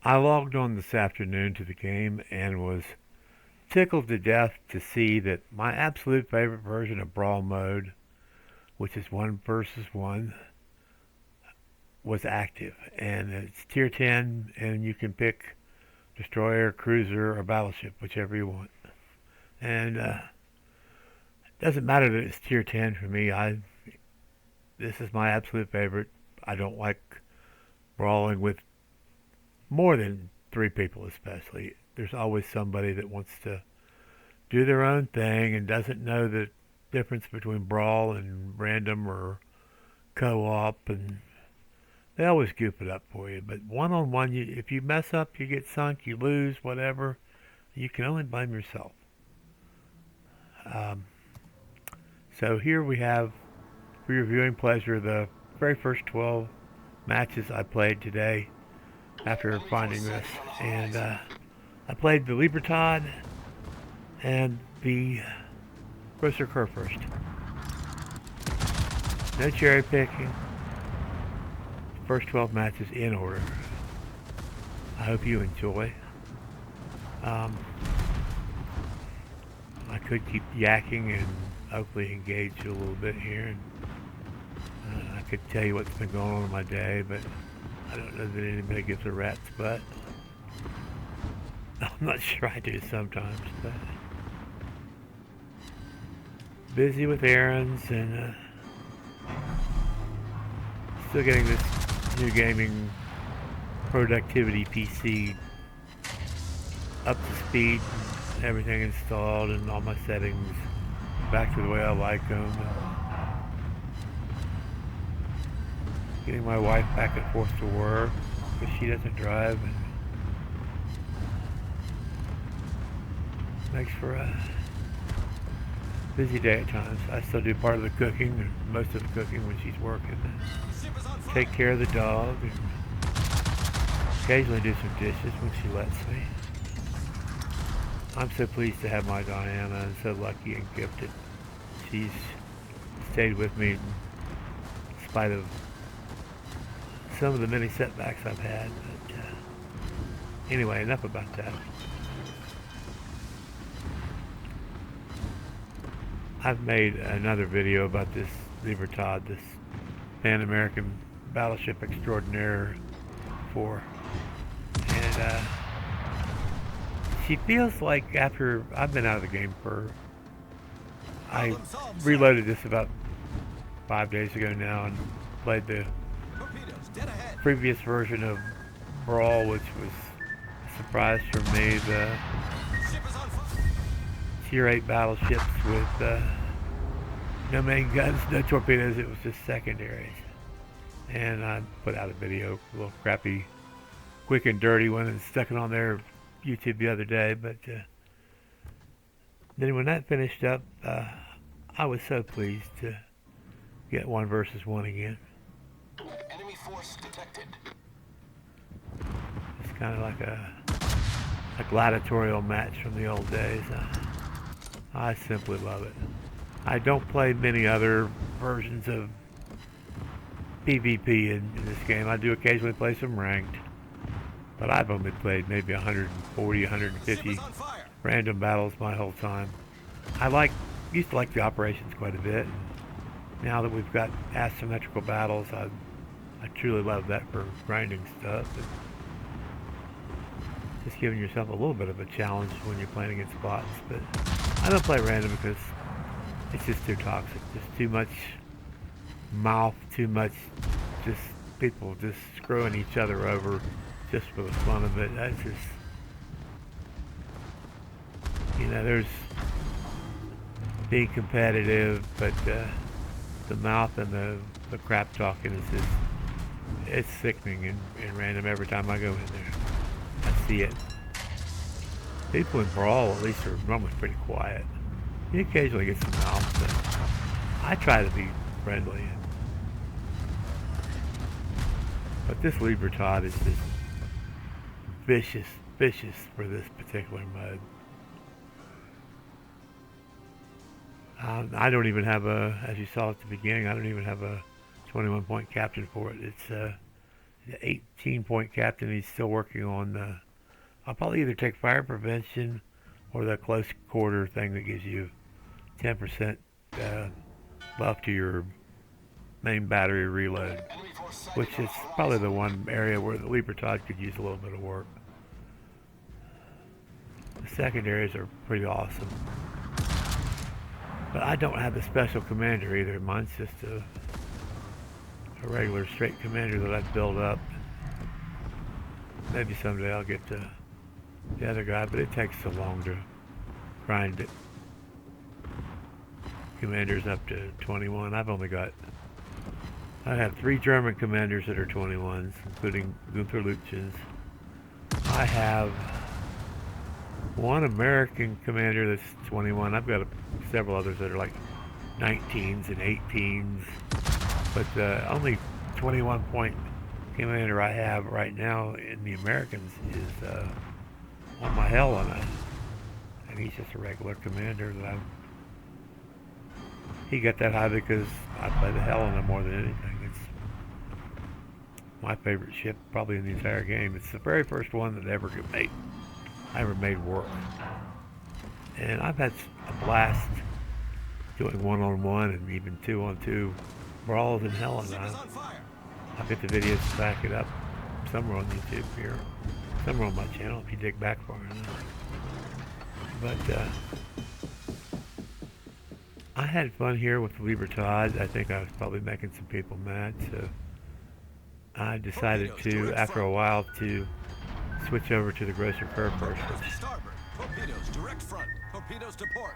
I logged on this afternoon to the game and was tickled to death to see that my absolute favorite version of Brawl mode, which is 1 versus 1, was active. And it's tier 10, and you can pick destroyer, cruiser, or battleship, whichever you want. And it doesn't matter that it's tier 10 for me. This is my absolute favorite. I don't like brawling with more than 3 people, especially. There's always somebody that wants to do their own thing and doesn't know the difference between brawl and random or co-op, and they always goof it up for you. But one-on-one, if you mess up, you get sunk, you lose, whatever. You can only blame yourself. Um, so here we have, for your viewing pleasure, the very first 12 matches I played today after finding this. And I played the Libertad and the Kurfürst. No cherry picking. First 12 matches in order. I hope you enjoy. I could keep yakking and hopefully engage you a little bit here. And I could tell you what's been going on in my day, but I don't know that anybody gives a rat's butt. I'm not sure I do sometimes, but busy with errands and still getting this new gaming productivity PC up to speed, everything installed and all my settings back to the way I like them. Getting my wife back and forth to work because she doesn't drive, and makes for a busy day at times. I still do part of the cooking and most of the cooking when she's working. Take care of the dog and occasionally do some dishes when she lets me. I'm so pleased to have my Diana and so lucky and gifted. She's stayed with me in spite of some of the many setbacks I've had. But anyway, enough about that. I've made another video about this Libertad, this Pan-American battleship extraordinaire 4. And she feels like after I've been out of the game I reloaded this about 5 days ago now and played the previous version of Brawl, which was a surprise for me. The tier 8 battleships with no main guns, no torpedoes. It was just secondaries. And I put out a video, a little crappy, quick and dirty one, and stuck it on their YouTube the other day. But then when that finished up, I was so pleased to get 1 versus 1 again. Enemy force detected. It's kind of like a gladiatorial match from the old days. I simply love it. I don't play many other versions of PvP in this game. I do occasionally play some ranked, but I've only played maybe 140, 150 random battles my whole time. Used to like the operations quite a bit. Now that we've got asymmetrical battles, I truly love that for grinding stuff. And just giving yourself a little bit of a challenge when you're playing against bots. But I don't play random because it's just too toxic. Just too much mouth, too much just people just screwing each other over just for the fun of it. That's just, there's being competitive, but the mouth and the crap talking is just, it's sickening in random every time I go in there. I see it. People in Brawl at least are normally pretty quiet. You occasionally get some mouth, but I try to be friendly. But this Libertad is just vicious for this particular mode. I don't even have as you saw at the beginning, I don't even have a 21-point captain for it. It's the 18-point captain. He's still working on. I'll probably either take fire prevention or the close quarter thing that gives you 10% buff to your main battery reload, which is probably the one area where the Libertad could use a little bit of work. The secondaries are pretty awesome. But I don't have the special commander either. Mine's just a regular straight commander that I've built up. Maybe someday I'll get the other guy, but it takes so long to grind it. Commanders up to 21. I have 3 German commanders that are 21s, including Gunther Lütjens. I have 1 American commander that's 21. I've got several others that are like 19s and 18s. But the only 21-point commander I have right now in the Americans is on my Helena. And he's just a regular commander that he got that high because I play the Helena more than anything. It's my favorite ship probably in the entire game. It's the very first one that I ever made work. And I've had a blast doing 1-on-1 and even 2-on-2 brawls in Helena. I'll get the videos to back it up somewhere on YouTube here, somewhere on my channel if you dig back far enough. But I had fun here with Libertad. I think I was probably making some people mad, so I decided to, after a while, to switch over to the Grosser Kurfürst. Torpedoes, direct front. Torpedoes to port.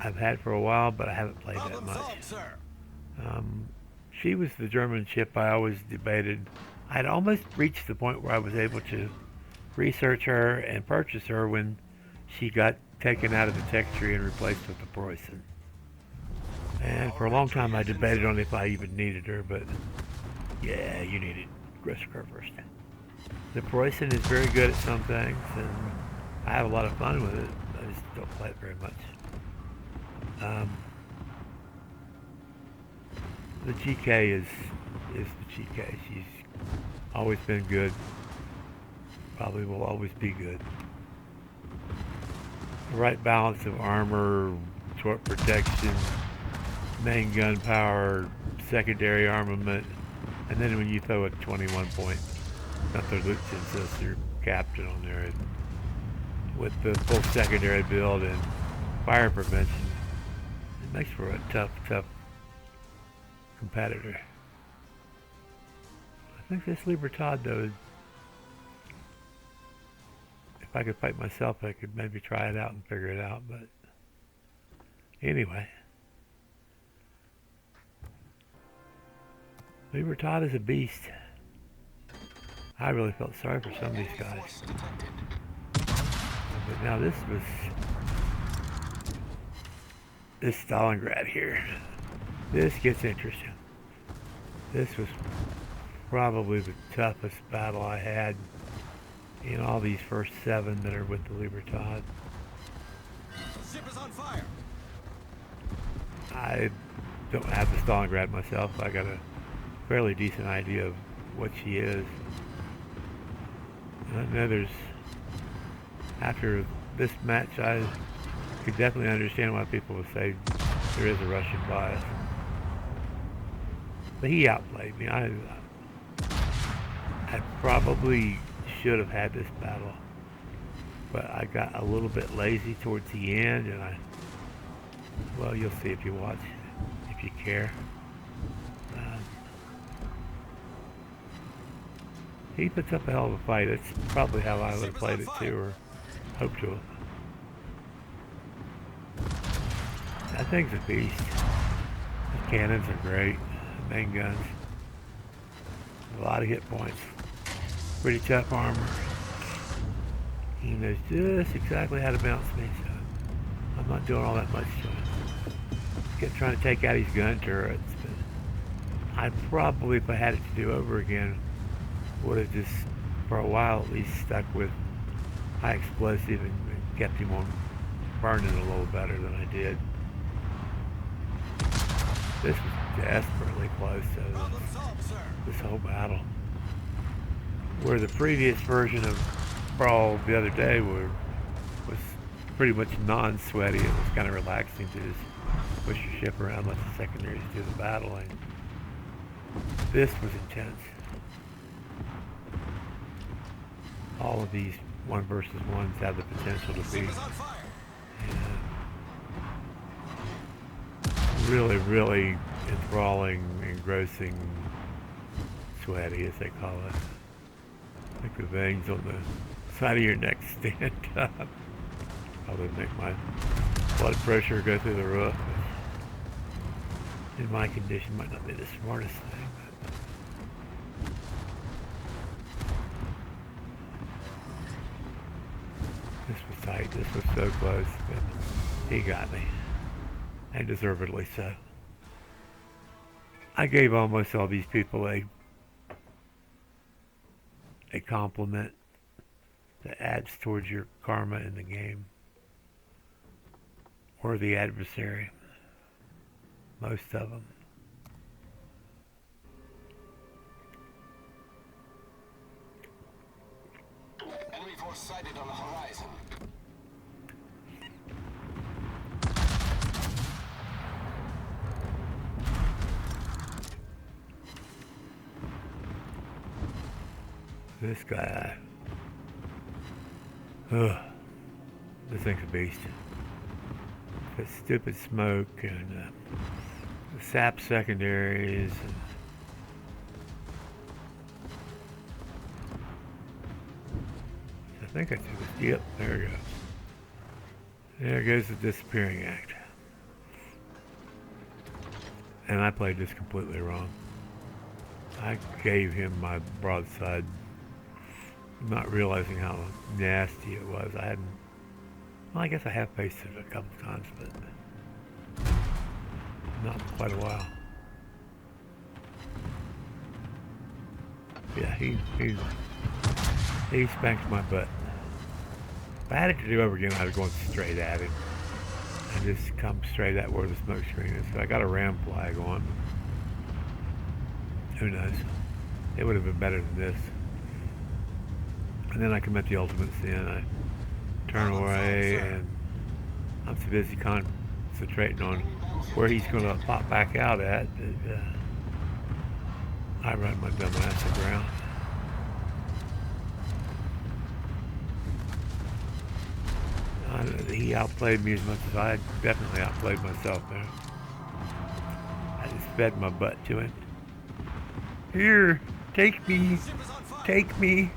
I've had for a while, but I haven't played that much. She was the German ship I always debated. I had almost reached the point where I was able to research her and purchase her when she got taken out of the tech tree and replaced with the Preußen. And for a long time I debated on if I even needed her, but yeah, you needed Grosser Kurfürst. The Preußen is very good at some things, and I have a lot of fun with it. I just don't play it very much. The GK is the GK. She's always been good. Probably will always be good. The right balance of armor, short protection, main gun power, secondary armament, and then when you throw a 21-point Gunther Lütjens as your captain on there, with the full secondary build and fire prevention, it makes for a tough competitor. I think this Libertad, though, if I could fight myself, I could maybe try it out and figure it out, but anyway. Libertad is a beast. I really felt sorry for some of these guys. But now this Stalingrad here. This gets interesting. This was probably the toughest battle I had in all these first 7 that are with the Libertad. Ship is on fire. I don't have the Stalingrad myself. I got a fairly decent idea of what she is. And I know after this match, I could definitely understand why people would say there is a Russian bias. But he outplayed me. I probably should have had this battle, but I got a little bit lazy towards the end, and well, you'll see if you watch, if you care. He puts up a hell of a fight. It's probably how I would have played it too, or hoped to have. That thing's a beast. The cannons are great. The main guns. A lot of hit points. Pretty tough armor. He knows just exactly how to bounce me, so I'm not doing all that much to him. Kept trying to take out his gun turrets, but I probably, if I had it to do over again, would have just, for a while at least, stuck with high explosive and kept him on burning a little better than I did. This was desperately close to Problem solved, sir. this whole battle. Where the previous version of Brawl the other day was pretty much non-sweaty. It was kind of relaxing to just push your ship around, let the secondaries do the battling. This was intense. All of these 1 versus 1s have the potential to be Ship is on fire. really, really enthralling, engrossing, sweaty, as they call it. Like the veins on the side of your neck stand up. Probably make my blood pressure go through the roof. In my condition, might not be the smartest thing. This was tight. This was so close, but he got me. And deservedly so. I gave almost all these people a compliment that adds towards your karma in the game. Or the adversary. Most of them. Enemy force sighted on the horizon. This guy, ugh, this thing's a beast. That stupid smoke and the sap secondaries. And I think I took it. Yep, there it goes. There goes the disappearing act. And I played this completely wrong. I gave him my broadside, not realizing how nasty it was. I hadn't, well, I guess I have faced it a couple times, but not in quite a while. Yeah, he spanked my butt. If I had it to do over again, I'd have gone straight at him and just come straight at where the smoke screen is. So I got a ram flag on. Who knows? It would have been better than this. And then I commit the ultimate sin. I turn away, and I'm too busy concentrating on where he's going to pop back out at that I run my dumb ass aground. He outplayed me as much as I definitely outplayed myself there. I just fed my butt to him. Here, take me, take me.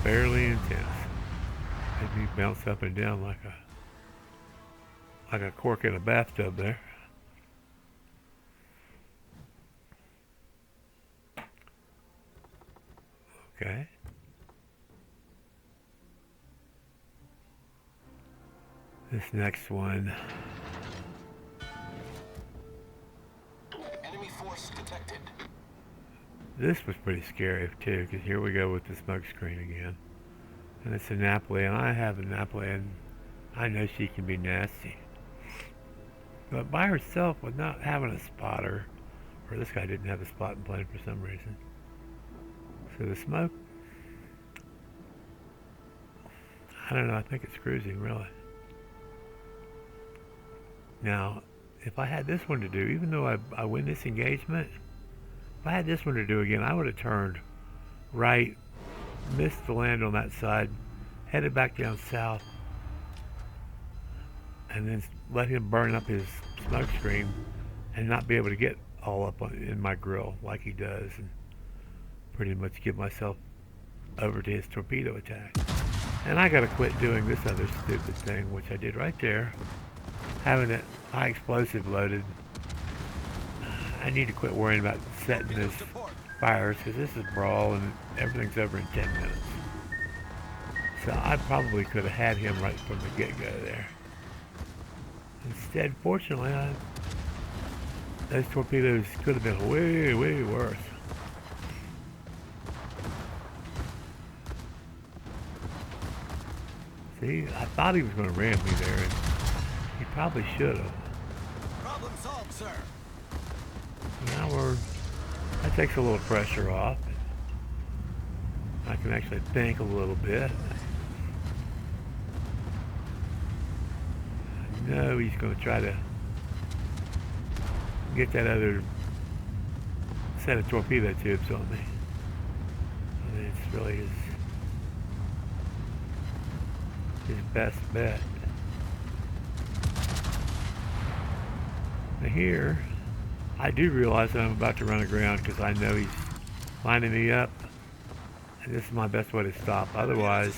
Fairly intense. Made me bounce up and down like a cork in a bathtub there. Okay. This next one. Enemy force detected. This was pretty scary too, because here we go with the smoke screen again. And it's a Napoli, and I have a Napoli, and I know she can be nasty. But by herself, with not having a spotter, or this guy didn't have a spot in plane for some reason. So the smoke, I don't know, I think it's cruising really. Now, if I had this one to do, even though I win this engagement, if I had this one to do again, I would have turned right, missed the land on that side, headed back down south, and then let him burn up his smoke screen and not be able to get all up in my grill like he does, and pretty much give myself over to his torpedo attack. And I gotta quit doing this other stupid thing, which I did right there, having it high explosive loaded. I need to quit worrying about setting this fires, because this is Brawl and everything's over in 10 minutes. So I probably could have had him right from the get-go there. Instead, fortunately, those torpedoes could have been way, way worse. See, I thought he was going to ram me there, and he probably should have. Problem solved, sir. Now that takes a little pressure off. I can actually think a little bit. I know he's going to try to get that other set of torpedo tubes on me. I mean, it's really his best bet. Now here, I do realize that I'm about to run aground because I know he's lining me up. And this is my best way to stop. Otherwise,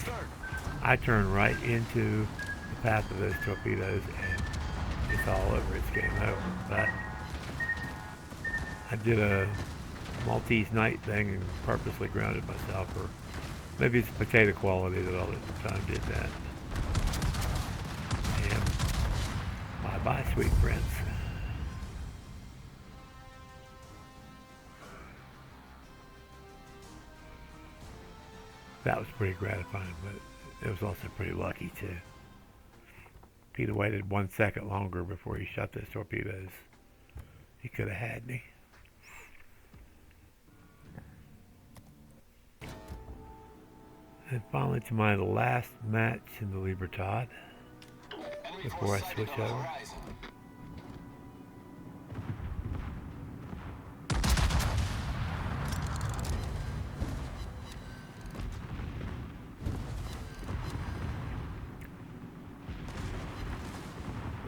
I turn right into the path of those torpedoes and it's all over. It's game over. But I did a Maltese night thing and purposely grounded myself, or maybe it's potato quality that all the time did that. And bye-bye, sweet friends. That was pretty gratifying, but it was also pretty lucky too. If he'd have waited 1 second longer before he shot those torpedoes, he could have had me. And finally to my last match in the Libertad before I switch over.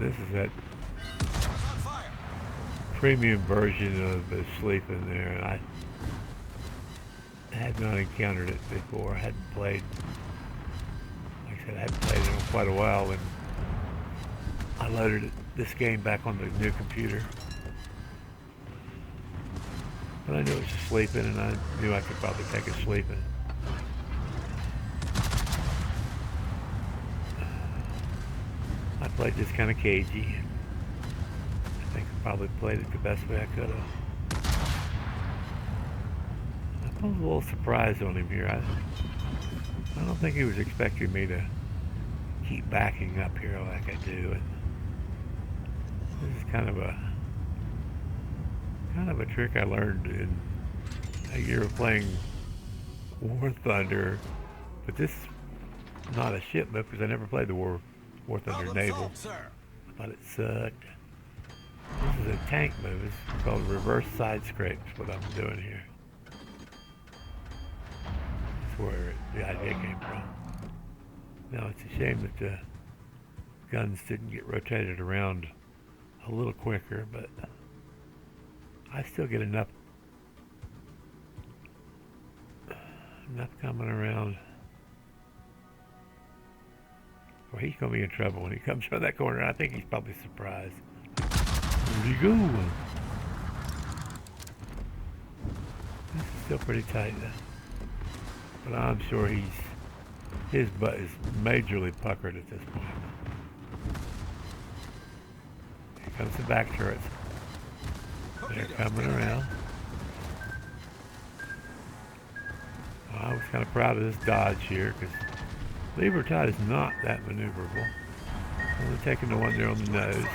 This is that premium version of the sleep in there, and I had not encountered it before. I hadn't played, like I said, I hadn't played it in quite a while, and I loaded this game back on the new computer. But I knew it was sleeping, and I knew I could probably take it sleeping. I played this kind of cagey. I think I probably played it the best way I could have. I was a little surprised on him here. I don't think he was expecting me to keep backing up here like I do. And this is kind of a trick I learned in a year of playing War Thunder. But this is not a ship move because I never played the War Thunder Naval. I thought it sucked. This is a tank move. It's called reverse side scrapes, what I'm doing here. That's where the idea came from. Now it's a shame that the guns didn't get rotated around a little quicker, but I still get enough coming around. Well, he's going to be in trouble when he comes around that corner. I think he's probably surprised. Where'd he go? This is still pretty tight though. But I'm sure his butt is majorly puckered at this point. Here comes the back turrets. They're coming around. I was kind of proud of this dodge here because Libertad is not that maneuverable. Only taking the one there on the nose.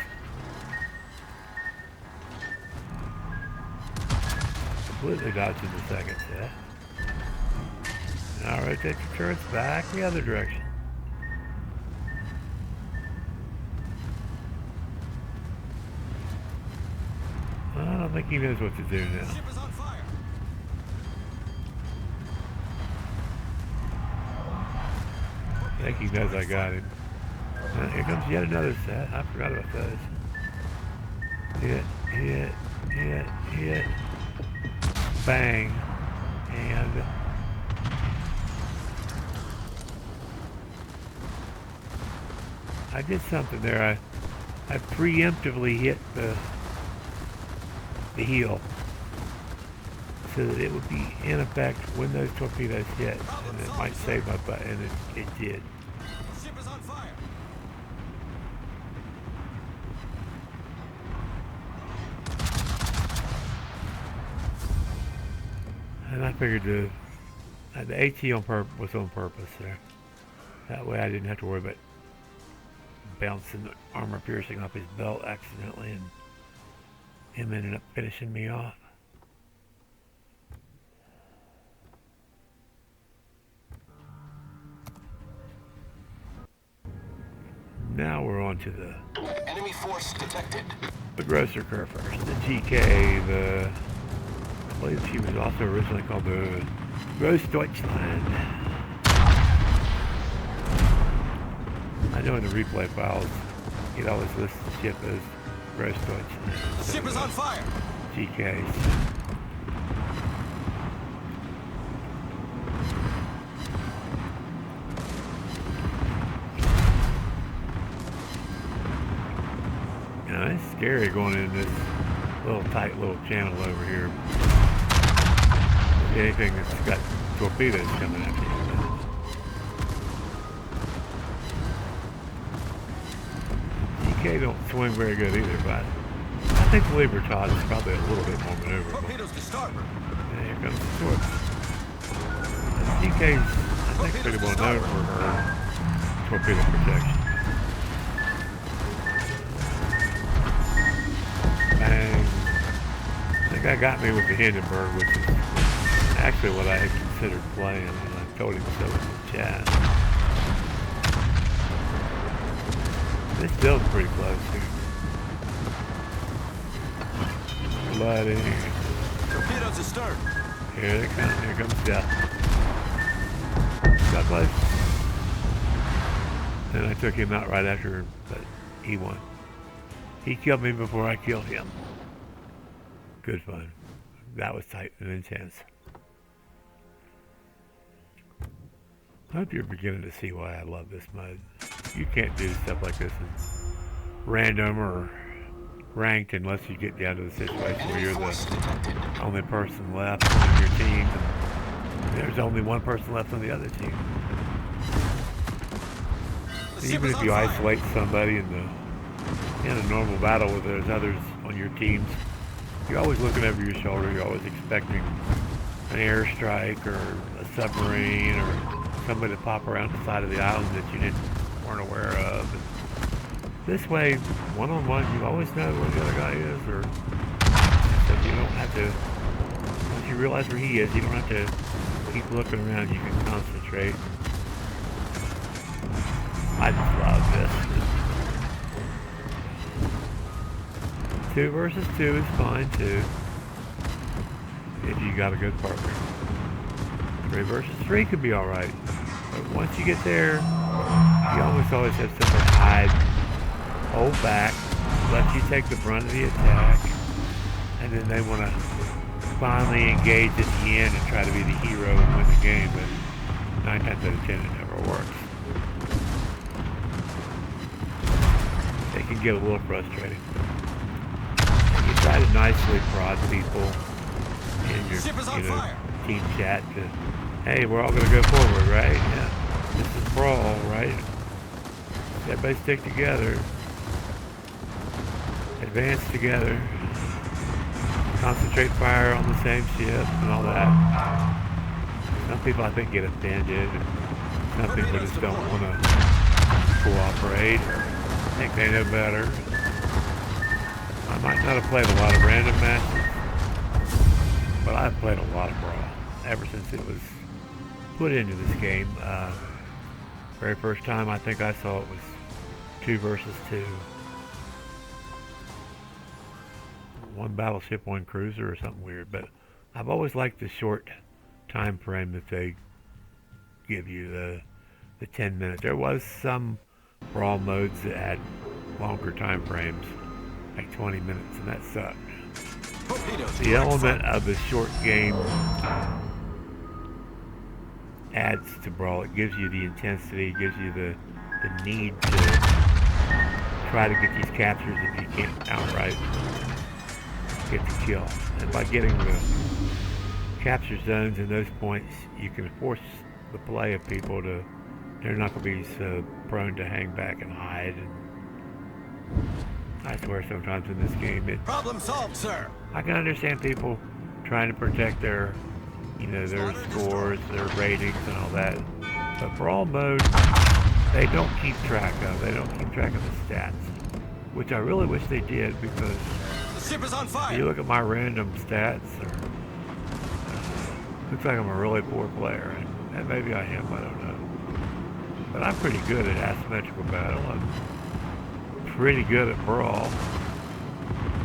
Completely dodging the second set. Now rotate the turrets back the other direction. I don't think he knows what to do now. I think he knows I got him. Here comes yet another set. I forgot about those. Hit, hit, hit, hit. Bang. And I did something there. I preemptively hit the heel so that it would be in effect when those torpedoes hit, and it might save my butt, and it did. Ship is on fire. And I figured the AT was on purpose there. That way I didn't have to worry about bouncing the armor piercing off his belt accidentally and him ended up finishing me off. Now we're on to the Enemy force detected. the Grocer Kurfürst, the GK, I believe she was also originally called the Großdeutschland. I know in the replay files, it always lists the ship as Großdeutschland. Ship is on fire. GKs. Now it's scary going in this little tight little channel over here. Anything that's got torpedoes coming at you. GK don't swing very good either, but I think the Libertad is probably a little bit more maneuverable. Torpedoes to starboard. And here comes the sword. GK's, I think, pretty well known for her torpedo protection. Bang. I think I got me with the Hindenburg, which is actually what I had considered playing, and I told him so in the chat. This build's pretty close here. Bloody. Torpedoes astern. Here they come. Here comes death. Got close. And I took him out right after, but he won. He killed me before I killed him. Good fun. That was tight and intense. I hope you're beginning to see why I love this mode. You can't do stuff like this in random or ranked unless you get down to the situation where you're the only person left on your team and there's only one person left on the other team. Even if you isolate somebody in a normal battle where there's others on your teams, you're always looking over your shoulder. You're always expecting an airstrike or a submarine or somebody to pop around the side of the island that you weren't aware of. And this way, one-on-one, you always know where the other guy is, or so you don't have to, once you realize where he is, you don't have to keep looking around. You can concentrate. I just love this. 2 versus 2 is fine too, if you got a good partner. 3 versus 3 could be alright, but once you get there, you almost always have somebody hide, hold back, let you take the brunt of the attack, and then they want to finally engage at the end and try to be the hero and win the game, but 9 times out of 10 it never works. They can get a little frustrating. You try to nicely prod people in your team chat to, hey, we're all going to go forward, right? Yeah. This is Brawl, right? Everybody stick together. Advance together. Concentrate fire on the same ship and all that. Some people, I think, get offended. Some people just don't want to cooperate. Think they know better. I might not have played a lot of random matches, but I've played a lot of Brawl ever since it was put into this game. Very first time I think I saw it was 2 versus 2. 1 battleship, 1 cruiser or something weird, but I've always liked the short time frame that they give you, the 10 minutes. There was some Brawl modes that had longer time frames, like 20 minutes, and that sucked. The element of the short game adds to Brawl. It gives you the intensity, it gives you the need to try to get these captures if you can't outright get the kill. And by getting the capture zones in those points, you can force the play of people to, they're not going to be so prone to hang back and hide. And I swear sometimes in this game, problem solved, sir. I can understand people trying to protect their, their scores, their ratings and all that. But Brawl mode, they don't keep track of. They don't keep track of the stats, which I really wish they did, because The ship is on if fire. you look at my random stats, looks like I'm a really poor player, and maybe I am. I don't know. But I'm pretty good at asymmetrical battle. I'm pretty good at Brawl.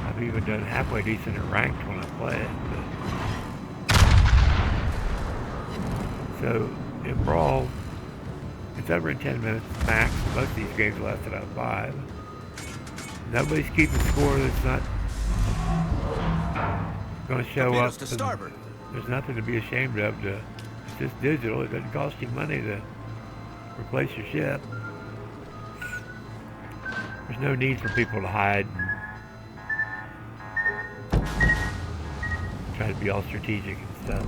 I've even done halfway decent at ranked when I play it. But... So in Brawl, it's over in 10 minutes max. Most of these games lasted out of 5. Nobody's keeping score that's not going to show Torpedoes up. to starboard. There's nothing to be ashamed of. It's just digital. It doesn't cost you money to replace your ship. There's no need for people to hide and try to be all strategic and stuff.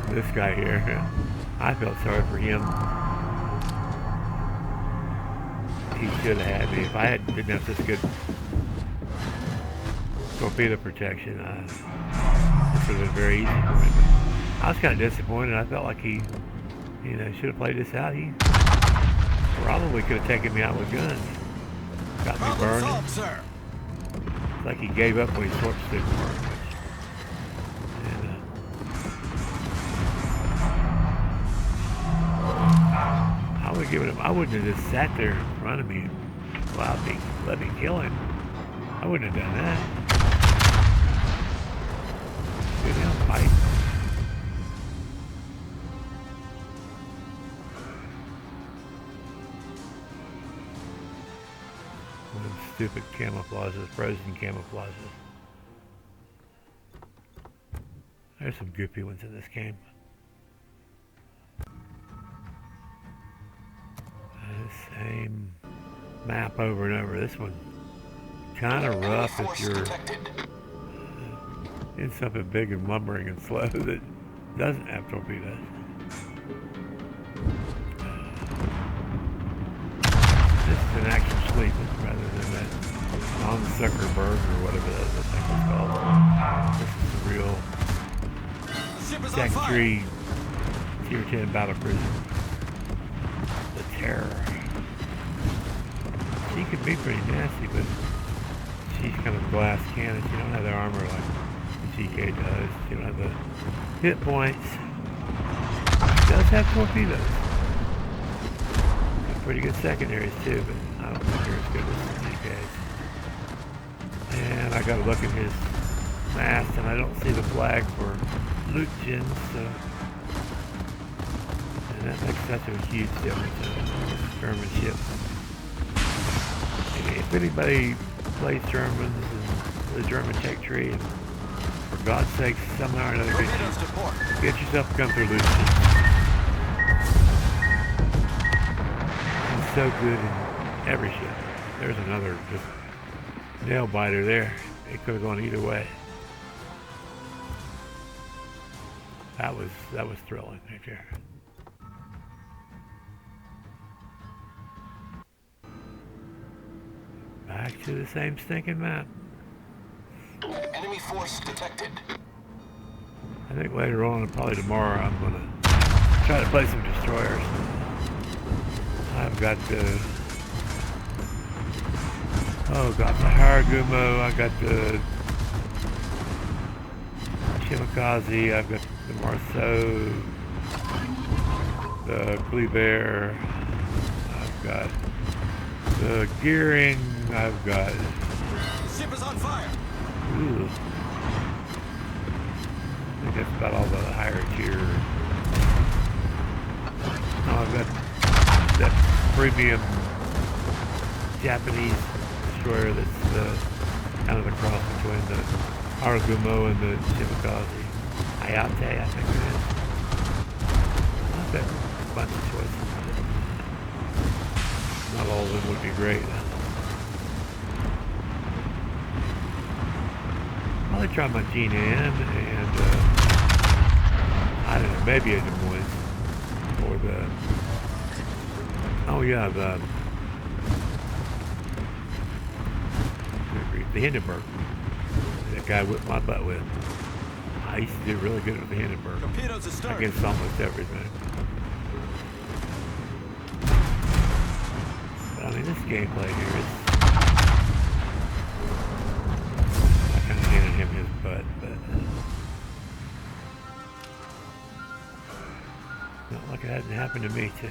This guy here, I felt sorry for him. He should have had me. If I didn't have such good torpedo protection, this would have been very easy for me. I was kind of disappointed. I felt like he, should have played this out. He probably could have taken me out with guns. Got me Problem burning. solved, sir. It's like he gave up when he torch stick worked. I wouldn't have just sat there in front of me and let me kill him. I wouldn't have done that. Good hell fight. One of them stupid camouflages, frozen camouflages. There's some goofy ones in this game. Same map over and over. This one kind of rough if you're in something big and lumbering and slow that doesn't have torpedoes. This is an actual sleeping rather than that non-sucker bird or whatever that thing was called. This is the real Tech 3 Tier 10 battle cruiser. The Terror. She can be pretty nasty, but she's kind of a glass cannon. She don't have the armor like the GK does. She don't have the hit points. She does have torpedoes. Got pretty good secondaries too, but I don't think they're as good as the GKs. And I got to look at his mast, and I don't see the flag for loot gens, so and that makes such a huge difference in a German ship. If anybody plays Germans and the German tech tree, and for God's sake, somehow or another get yourself a gun through loot. He's so good in every ship. There's another just nail biter there. It could have gone either way. That was thrilling right there. Back to the same stinking map. Enemy force detected. I think later on, and probably tomorrow, I'm gonna try to play some destroyers. I've got the Haragumo, I got the Shimakaze, I've got the Marceau, the Kleber, I've got the Gearing, I've got... The ship is on fire. Ooh. I think that's about all the higher tier. No, I've got that premium Japanese destroyer that's kind of the cross between the Haragumo and the Shimakaze. Hayate, I think it is. I've got a bunch of choices. Not all of them would be great. Probably try my Gene N and I don't know, maybe a Des Moines or the the Hindenburg that guy whipped my butt with. I used to do really good with the Hindenburg Torpedoes astern. against almost everything. But I mean, this gameplay here is... I kind of handed him his butt, but... Not like it hadn't happened to me, too.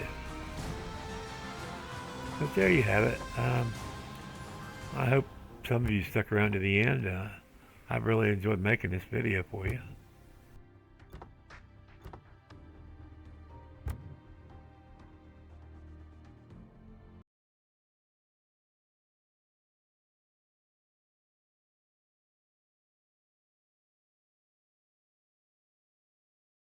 But there you have it. I hope some of you stuck around to the end. I've really enjoyed making this video for you.